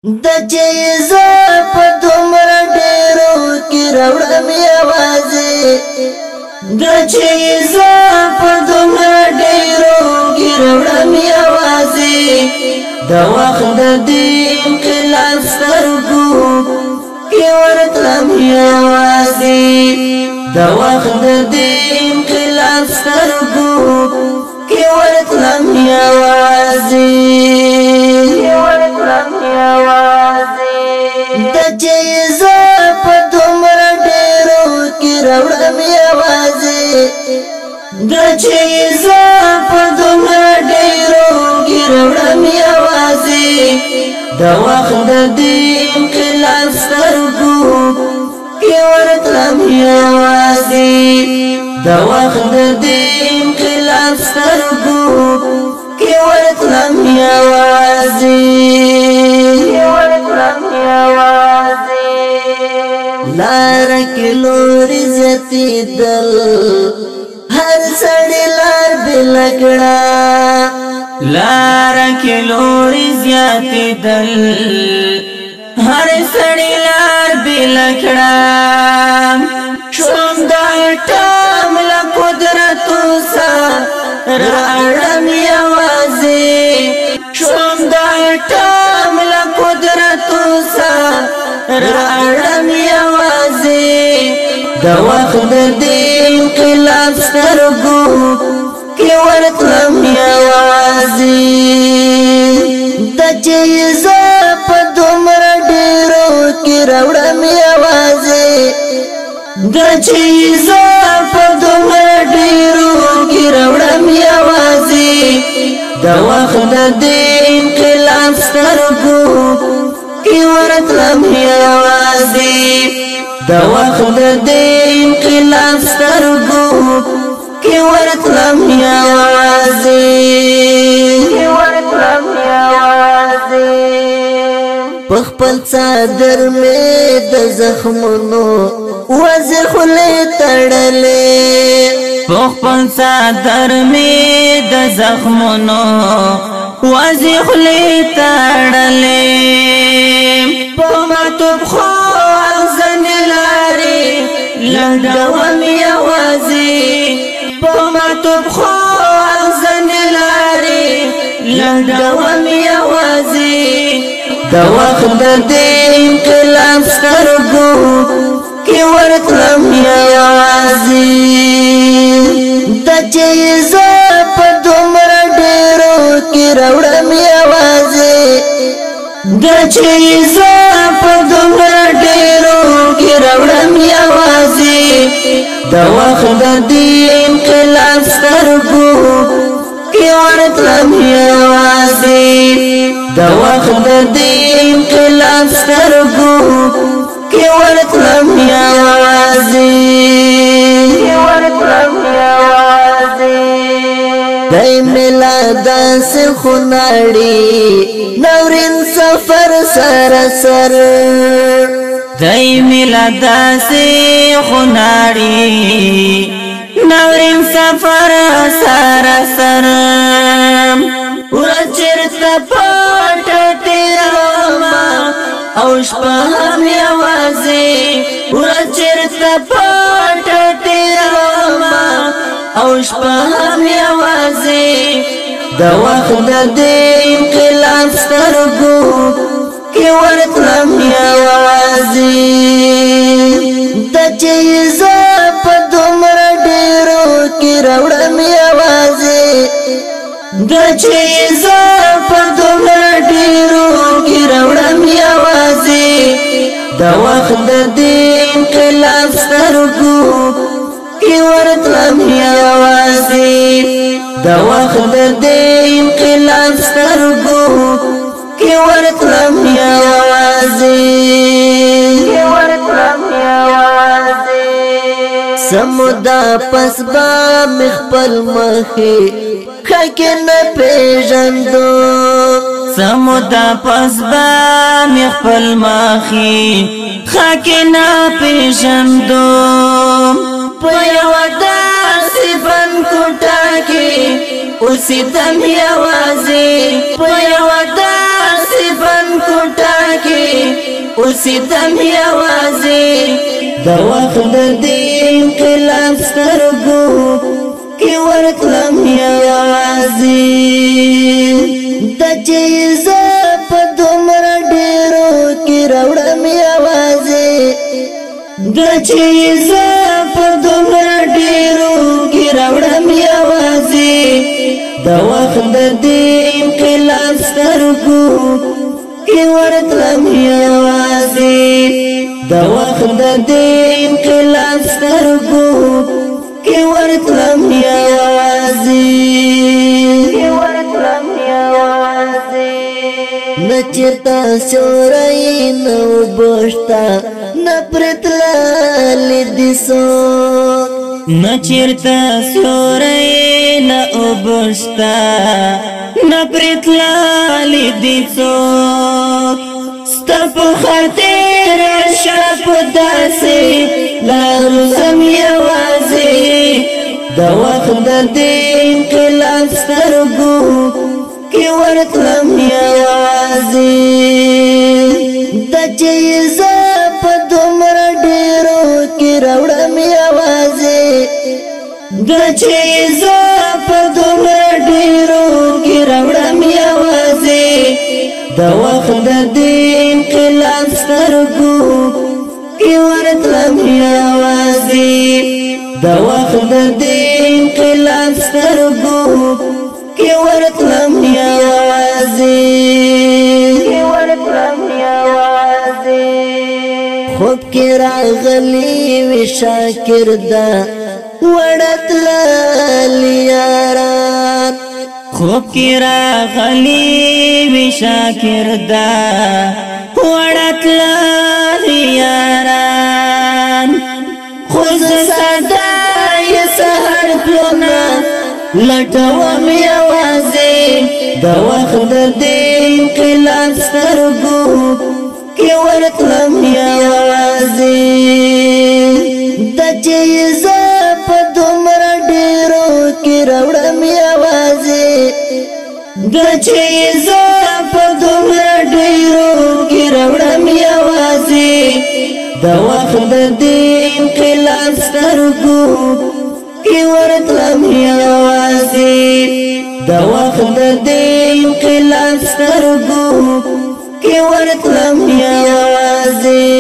د چیزا په دومره ډیرو کې راوړم یوازې د چیزا په دومره ډیرو کې راوړم یوازې د وخت د دې انقلاب سترګو کې ورتلم یوازې د وخت د دې انقلاب سترګو کې ورتلم یوازې د چیزا په دومره ډیرو کې راوړم یوازې د چیزا په دومره ډیرو کې راوړم یوازې د وخت د دې انقلاب سترګو کې ورتلم یوازې د وخت د دې انقلاب سترګو کې ورتلم یوازې لار کې لوري زیاتې دل هر سړی لار بلکړه لار کې لوري زیاتې دل هر سړی لار بلکړه شوم د ټام له قدرتو سره راړم یوازې شوم د ټام له قدرتو سره راړم یوازې د وخت د دې انقلاب سترګو کې ورتلم یوازې د چیزا په دومره ډیرو کې راوړم یوازې د چیزا په دومره ډیرو کې راوړم یوازې د وخت د دې انقلاب سترګو کې ورتلم یوازې د وخت د دې انقلاب سترګو کې ورتلم یوازې په خپل څادر مې د زخمونو وزې خولې تړلې په خپل څادر مې د زخمونو وزې خولې تړلې په ماتو پښو ځنې لارې لنډوم یوازې په ماتو پښو ځنې لارې لنډوم یوازې د وخت د دې انقلاب سترګو کې ورتلم یوازې د چیزا په دومره ډیرو کې راوړم یوازې د چیزا په دومره ډیرو کې راوړم یوازې د وخت د دې انقلاب سترګو کې ورتلم یوازې د وخت د دې انقلاب سترګو کې ورتلم یوازې دای میلاد سے خناړي نورین سفر سر سر دای میلاد سے خناړي نورین سفر سر سر ورچرته پټ تیرما او شپه هم یوازې ورچرته پټ تیرما او شپه هم یوازې د وخت د دې انقلاب سترګو کې ورتلم یوازې د چیزا په دومره ډیرو کې راوړم یوازې د چیزا په دومره ډیرو کې راوړم یوازې د وخت د دې انقلاب سترګو کې ورتلم یوازې د وخت د دې انقلاب سترګو کې ورتلم یوازې سمودا پس با مخپل مخې خکې نه پیژندو سمودا پس با مخپل مخې خکې نه پیژندو په یو داسې بن کوټه کې اوسېدم یوازې په یو داسې بن کوټه اوسیدم یوازې د وخت د دې انقلاب سترګو کې ورتلم یوازې د چې زه په دومره ډېرو کې راوړم یوازې د چې زه په دومره ډېرو کې راوړم یوازې د وخت د دې انقلاب سترګو کې ورتلم یوازې د وخت د دې انقلاب سترګو کې ورتلم یوازې نه چېرته سیوری نه وبشته نه پرتللی دي څوک نه چېرته سیوری نه وبشته نه پرتللی دي څوک ستا په خاطر راشه په داسې لارو ځم یوازې د وخت د دې انقلاب سترګو کې ورتلم یوازې د چې زه په دومره ډېرو کې راوړم یوازې د چې زه په دومره ډېرو کې راوړم یوازې د وخت د دې انقلاب سترګو کې ورتلم یوازې د وخت د دې انقلاب سترګو کې ورتلم یوازې خوب کې راغلی وي شاکر دا وړتللی یاران خوب کې راغلی وي شاکر دا وړتللی یاران خو زه ساده یې سهار پلونه لټوم یوازې د وخت د دې انقلاب سترګو کې ورتلم یوازې د چې زه په دومره ډېرو کې راوړم یوازې د چې زه په دومره ډېرو کې راوړم یوازې د وخت د دې انقلاب سترګو کې ورتلم یوازې د وخت د دې انقلاب سترګو کې ورتلم یوازې